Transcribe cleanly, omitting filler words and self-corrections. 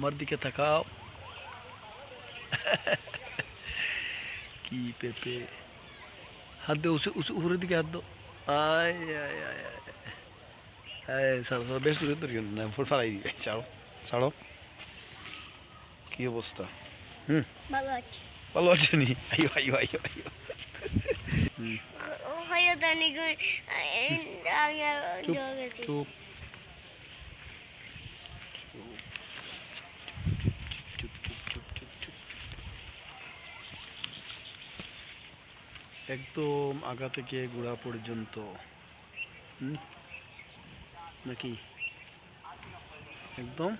আমার দিকে তাকাও। কি পেঁপে! হাত দে, উপরের দিকে হাত দাও। আয় আয় আয় আয় আয়, ছাড়ো ছাড়ো, বেশ দূরে দূরে না, ফুল ফালাই দিবে। ছাড়ো ছাড়ো। কি অবস্থা? হুম, ভালো আছে। ভালো আছে নি? আইও আইও আইও আইও। হুম, ওহাইও জানি কই আমি চুপ জল গেছি। চুপ চুপ চুপ চুপ চুপ চুপ। একদম আগা থেকে গোড়া পর্যন্ত। হুম, নাকি একদম?